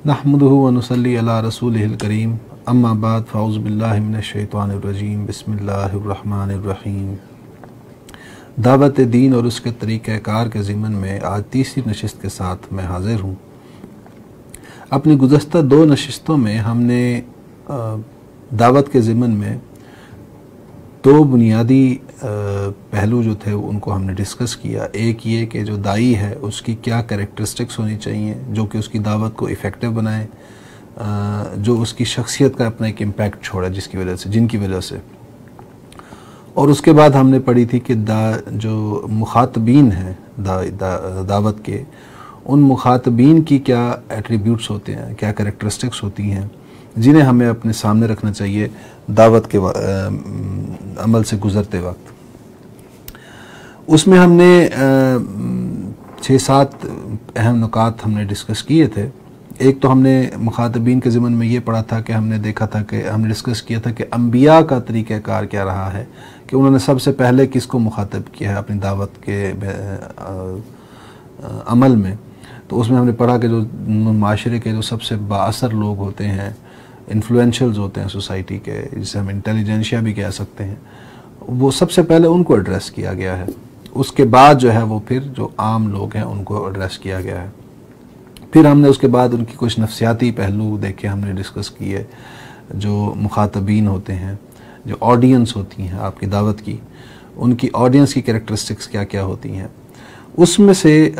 नहमदुहु व नुसल्ली अला रसूलिहिल करीम अम्मा बाद फ़ाउज़ु बिल्लाहि मिनश शैतानिर रजीम बिस्मिल्लाहिर रहमानिर रहीम। दावत दीन और उसके तरीक़ाकार के ज़िमन में आज तीसरी नशिस्त के साथ मैं हाज़िर हूँ। अपनी गुज़श्ता दो नशिस्तों में हमने दावत के ज़िमन में दो बुनियादी पहलू जो थे उनको हमने डिस्कस किया। एक ये कि जो दाई है उसकी क्या कैरेक्टरिस्टिक्स होनी चाहिए जो कि उसकी दावत को इफ़ेक्टिव बनाए, जो उसकी शख्सियत का अपना एक इम्पैक्ट छोड़ा जिनकी वजह से। और उसके बाद हमने पढ़ी थी कि जो मुखातबीन हैं दावत के, उन मुखातबीन की क्या एट्रीब्यूट्स होते हैं, क्या कैरेक्टरिस्टिक्स होती हैं जिन्हें हमें अपने सामने रखना चाहिए दावत के अमल से गुज़रते वक्त। उसमें हमने 6-7 अहम नुकात हमने डिस्कस किए थे। एक तो हमने मुखातबीन के ज़िमन में ये पढ़ा था कि हमने डिस्कस किया था कि अंबिया का तरीक़ाकार क्या रहा है, कि उन्होंने सबसे पहले किसको मुखातब किया है अपनी दावत के अमल में। तो उसमें हमने पढ़ा कि जो माशरे के जो सबसे बाअसर लोग होते हैं, इन्फ्लुएंशियल्स होते हैं सोसाइटी के, जिसे हम इंटेलिजेंशिया भी कह सकते हैं, वो सबसे पहले उनको एड्रेस किया गया है। उसके बाद जो है वो फिर जो आम लोग हैं उनको एड्रेस किया गया है। फिर हमने उसके बाद उनकी कुछ नफ्सियाती पहलू देखे, हमने डिस्कस किए। जो मुखातबीन होते हैं, जो ऑडियंस होती हैं आपकी दावत की, उनकी ऑडियंस की कैरेक्टरिस्टिक्स क्या क्या होती हैं। उसमें से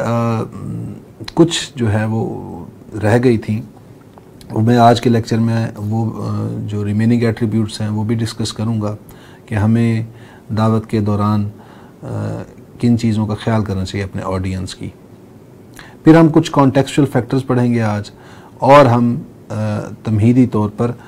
कुछ जो है वो रह गई थी। मैं आज के लेक्चर में वो जो रिमेनिंग एट्रीब्यूट्स हैं वो भी डिस्कस करूँगा कि हमें दावत के दौरान किन चीज़ों का ख्याल करना चाहिए अपने ऑडियंस की। फिर हम कुछ कॉन्टेक्सचुअल फैक्टर्स पढ़ेंगे आज, और हम तमहीदी तौर पर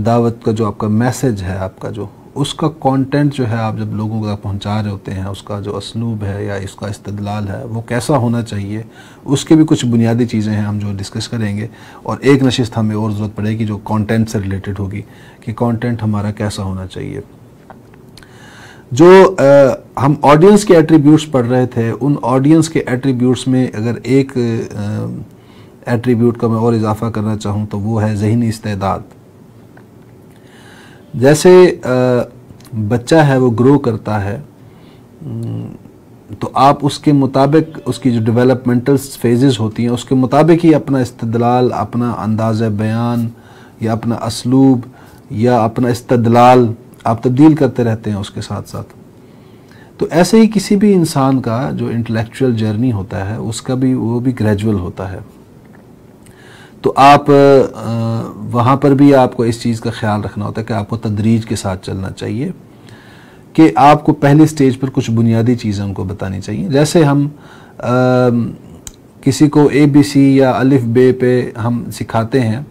दावत का जो आपका मैसेज है, आपका जो उसका कंटेंट जो है आप जब लोगों तक पहुंचा रहे होते हैं, उसका जो असलूब है या इसका इस्तदलाल है वो कैसा होना चाहिए, उसके भी कुछ बुनियादी चीज़ें हैं हम जो डिस्कस करेंगे। और एक नशिस्त हमें और ज़रूरत पड़ेगी जो कंटेंट से रिलेटेड होगी कि कंटेंट हमारा कैसा होना चाहिए। जो हम ऑडियंस के एट्रीब्यूट्स पढ़ रहे थे, उन ऑडियंस के एट्रीब्यूट्स में अगर एक एट्रीब्यूट का मैं और इजाफा करना चाहूँ तो वो है ज़हनी इस्तेदाद। जैसे बच्चा है वो ग्रो करता है, तो आप उसके मुताबिक उसकी जो डेवलपमेंटल फेजेस होती हैं उसके मुताबिक ही अपना इस्तदलाल, अपना अंदाज़ बयान या अपना असलूब या अपना इस्तदलाल आप तब्दील करते रहते हैं उसके साथ साथ। तो ऐसे ही किसी भी इंसान का जो इंटेलेक्चुअल जर्नी होता है उसका भी वो भी ग्रेजुअल होता है। तो आप वहाँ पर भी आपको इस चीज़ का ख्याल रखना होता है कि आपको तदरीज के साथ चलना चाहिए, कि आपको पहली स्टेज पर कुछ बुनियादी चीज़ें उनको बतानी चाहिए। जैसे हम किसी को ABC या अलिफ बे पे हम सिखाते हैं,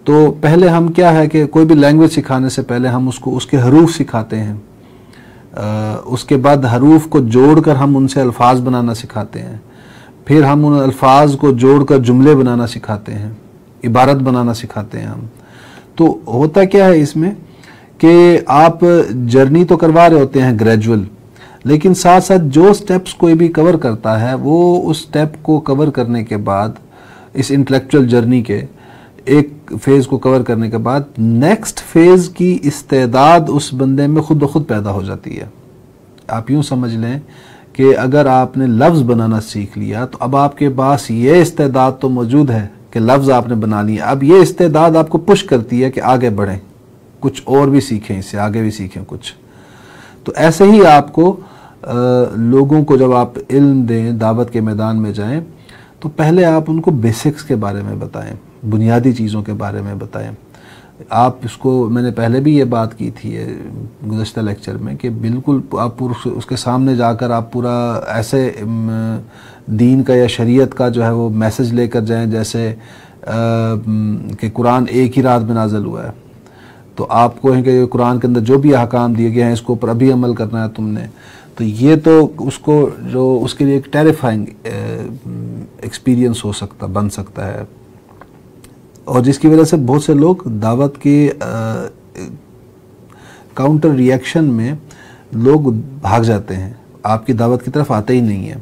तो पहले हम क्या है कि कोई भी लैंग्वेज सिखाने से पहले हम उसको उसके हरूफ सिखाते हैं। उसके बाद हरूफ को जोड़कर हम उनसे अल्फाज बनाना सिखाते हैं। फिर हम उन अल्फाज को जोड़कर जुमले बनाना सिखाते हैं, इबारत बनाना सिखाते हैं हम। तो होता क्या है इसमें कि आप जर्नी तो करवा रहे होते हैं ग्रेजुअल, लेकिन साथ साथ जो स्टेप्स कोई भी कवर करता है वो उस स्टेप को कवर करने के बाद, इस इंटेलेक्चुअल जर्नी के एक फेज़ को कवर करने के बाद नेक्स्ट फेज़ की इस्तेदाद उस बंदे में खुद ब खुद पैदा हो जाती है। आप यूँ समझ लें कि अगर आपने लफ्ज़ बनाना सीख लिया तो अब आपके पास ये इस्तेदाद तो मौजूद है कि लफ्ज़ आपने बना लिया। अब ये इस्तेदाद आपको पुश करती है कि आगे बढ़ें, कुछ और भी सीखें, इससे आगे भी सीखें कुछ। तो ऐसे ही आपको लोगों को जब आप इल्म दें, दावत के मैदान में जाएं, तो पहले आप उनको बेसिक्स के बारे में बताएं, बुनियादी चीज़ों के बारे में बताएं। आप इसको, मैंने पहले भी ये बात की थी गुज़श्ता लेक्चर में, कि बिल्कुल आप उसके सामने जाकर आप पूरा ऐसे दीन का या शरीयत का जो है वो मैसेज लेकर जाएं जैसे कि कुरान एक ही रात में नाज़िल हुआ है। तो आप कहें कि कुरान के अंदर जो भी अहकाम दिए गए हैं इसको ऊपर अभी अमल करना है तुमने, तो ये तो उसको जो उसके लिए एक टेरिफाइंग एक्सपीरियंस बन सकता है, और जिसकी वजह से बहुत से लोग दावत के काउंटर रिएक्शन में लोग भाग जाते हैं, आपकी दावत की तरफ आते ही नहीं है।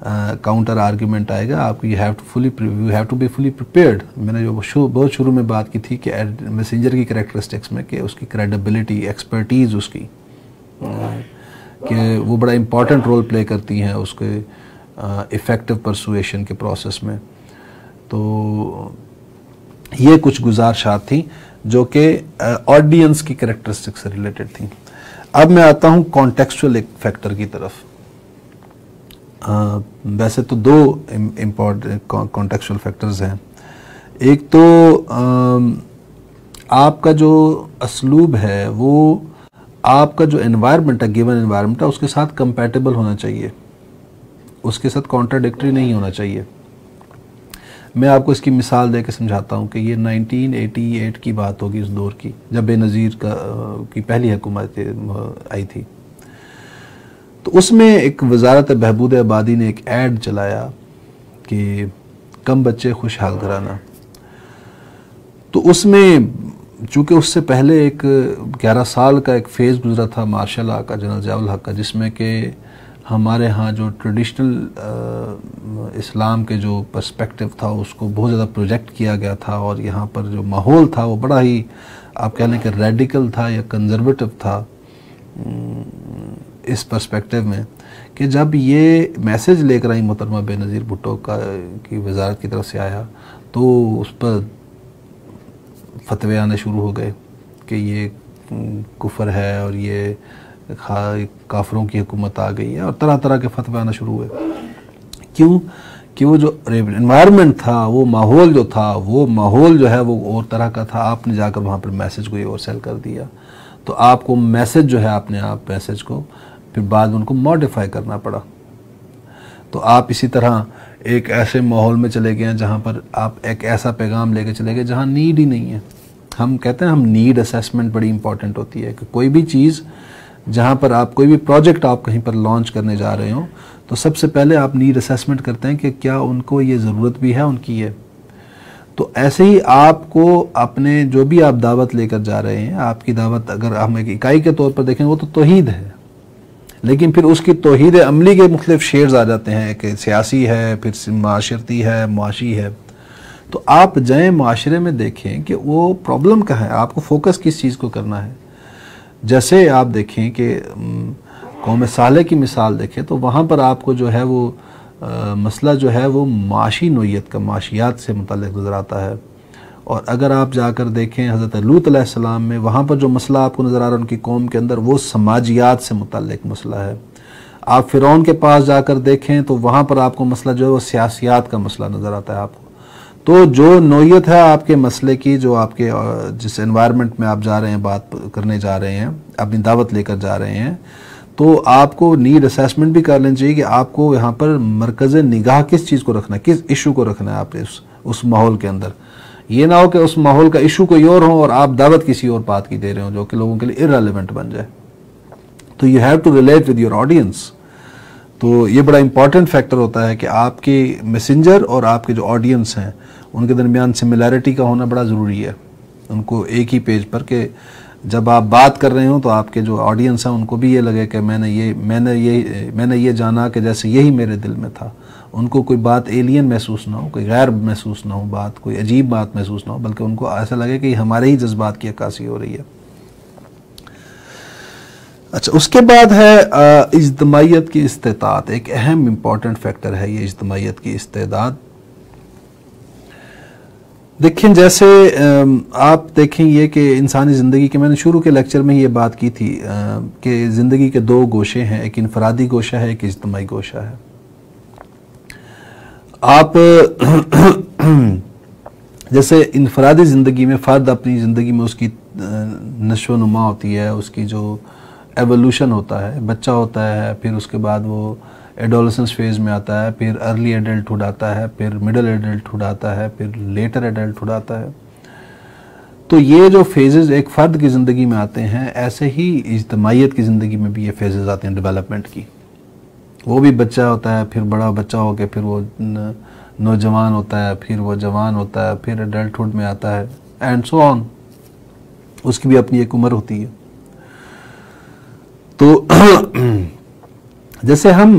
काउंटर आर्ग्यूमेंट आएगा, आपको you have to be fully prepared. मैंने जो बहुत शुरू में बात की थी कि मैसेंजर की कैरेक्टरिस्टिक्स में कि उसकी क्रेडिबिलिटी, एक्सपर्टीज़ उसकी, कि वो बड़ा इम्पॉर्टेंट रोल प्ले करती हैं उसके इफ़ेक्टिव परसुएशन के प्रोसेस में। तो ये कुछ गुजारिशात थी जो कि ऑडियंस की कैरेक्टरिस्टिक्स से रिलेटेड थी। अब मैं आता हूँ कॉन्टेक्चुअल एक फैक्टर की तरफ। वैसे तो दो इम्पॉर्टेंट कॉन्टेक्चुअल फैक्टर्स हैं। एक तो आपका जो असलूब है वो आपका जो एनवायरनमेंट है, गिवन एनवायरनमेंट है, उसके साथ कंपैटिबल होना चाहिए, उसके साथ कॉन्ट्राडिक्टरी नहीं होना चाहिए। मैं आपको इसकी मिसाल दे के समझाता हूँ कि ये 1988 की बात होगी, उस दौर की, जब बेनज़ीर की पहली हुकूमत आई थी। तो उसमें एक वजारत बहबूद आबादी ने एक ऐड चलाया कि कम बच्चे खुशहाल घराना। तो उसमें चूँकि उससे पहले एक 11 साल का एक फ़ेज़ गुजरा था मार्शल लॉ का, जनरल ज़िया-उल हक़ का, जिसमें कि हमारे यहाँ जो ट्रेडिशनल इस्लाम के जो पर्सपेक्टिव था उसको बहुत ज़्यादा प्रोजेक्ट किया गया था, और यहाँ पर जो माहौल था वो बड़ा ही, आप कह लें कि रेडिकल था या कंजर्वेटिव था इस पर्सपेक्टिव में, कि जब ये मैसेज लेकर आई मोहतरमा बेनज़ीर भुट्टो की वजारत की तरफ से आया, तो उस पर फतवे आने शुरू हो गए कि ये कुफर है और ये काफरों की हुकूमत आ गई है, और तरह तरह के फतवे आना शुरू हुए। क्यों? कि वो जो एनवायरनमेंट था, वो माहौल जो था, वो माहौल जो है वो और तरह का था। आपने जाकर वहाँ पर मैसेज को ये और सेल कर दिया, तो आपको मैसेज जो है अपने आप मैसेज को फिर बाद में उनको मॉडिफाई करना पड़ा। तो आप इसी तरह एक ऐसे माहौल में चले गए जहाँ पर आप एक ऐसा पैगाम लेके चले गए जहाँ नीड ही नहीं है। हम कहते हैं, हम नीड असेसमेंट बड़ी इंपॉर्टेंट होती है कि कोई भी चीज़, जहाँ पर आप कोई भी प्रोजेक्ट आप कहीं पर लॉन्च करने जा रहे हो, तो सबसे पहले आप नीड असेसमेंट करते हैं कि क्या उनको ये ज़रूरत भी है उनकी है। तो ऐसे ही आपको अपने जो भी आप दावत लेकर जा रहे हैं, आपकी दावत अगर हम एक इकाई के तौर पर देखें वो तो तौहीद है, लेकिन फिर उसकी तौहीद अमली के मुख्तलिफ शेड्स आ जाते हैं कि सियासी है, फिर माशरती है, मुआशी है। तो आप जाएँ माशरे में देखें कि वो प्रॉब्लम कहाँ है, आपको फोकस किस चीज़ को करना है। जैसे आप देखें कि कौम साले की मिसाल देखें तो वहाँ पर आपको जो है वो मसला जो है वो माशी नोयत का, माशियात से मुतल्लिक़ नज़र आता है। और अगर आप जाकर देखें हज़रत लूत अलैहिस्सलाम में, वहाँ पर जो मसला आपको नज़र आ रहा है उनकी कौम के अंदर, वो समाजियात से मुतल्लिक़ मसला है। आप फ़िरौन के पास जाकर देखें तो वहाँ पर आपको मसला जो है वो सियासियात का मसला नज़र आता है आपको। तो जो नोयत है आपके मसले की, जो आपके जिस एनवायरनमेंट में आप जा रहे हैं, बात करने जा रहे हैं, अपनी दावत लेकर जा रहे हैं, तो आपको नीड असेसमेंट भी कर लेनी चाहिए कि आपको यहाँ पर मरकज़ निगाह किस चीज़ को रखना है, किस इशू को रखना है आप उस माहौल के अंदर। ये ना हो कि उस माहौल का इशू कोई और हो और आप दावत किसी और बात की दे रहे हो जो कि लोगों के लिए इररेलेवेंट बन जाए। तो you have to relate with your audience. तो ये बड़ा इंपॉर्टेंट फैक्टर होता है कि आपके मैसेंजर और आपके जो ऑडियंस हैं उनके दरमियान सिमिलैरिटी का होना बड़ा ज़रूरी है। उनको एक ही पेज पर, कि जब आप बात कर रहे हो तो आपके जो ऑडियंस हैं उनको भी ये लगे कि मैंने ये जाना कि जैसे यही मेरे दिल में था। उनको कोई बात एलियन महसूस ना हो, कोई गैर महसूस ना हो, बात कोई अजीब बात महसूस ना हो, बल्कि उनको ऐसा लगे कि हमारे ही जज्बात की अक्कासी हो रही है। अच्छा, उसके बाद है इज्तिमाइयत की इस्तेताद। एक अहम इम्पॉर्टेंट फैक्टर है ये इज्तिमाइयत की इस्तेदाद। देखें, जैसे आप देखें ये कि इंसानी ज़िंदगी के, मैंने शुरू के लेक्चर में ये बात की थी कि ज़िंदगी के दो गोशे हैं, एक इनफरादी गोशा है, एक इज्तिमाई गोशा है। आप जैसे इनफरादी ज़िंदगी में फ़र्द अपनी ज़िंदगी में उसकी नशो नुमा होती है, उसकी जो एवोल्यूशन होता है, बच्चा होता है, फिर उसके बाद वो एडोलेसेंस फेज़ में आता है, फिर अर्ली एडल्टहुड आता है, फिर मिडल एडल्टहुड आता है, फिर लेटर एडल्टहुड आता है। तो ये जो फेजेस एक फ़र्द की ज़िंदगी में आते हैं, ऐसे ही इज्तिमाइयत की ज़िंदगी में भी ये फेजेस आते हैं डेवलपमेंट की। वो भी बच्चा होता है, फिर बड़ा बच्चा हो के फिर वो नौजवान होता है, फिर वो जवान होता है, फिर एडल्टहुड में आता है, एंड सो ऑन। उसकी भी अपनी एक उम्र होती है। तो जैसे हम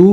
2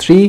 3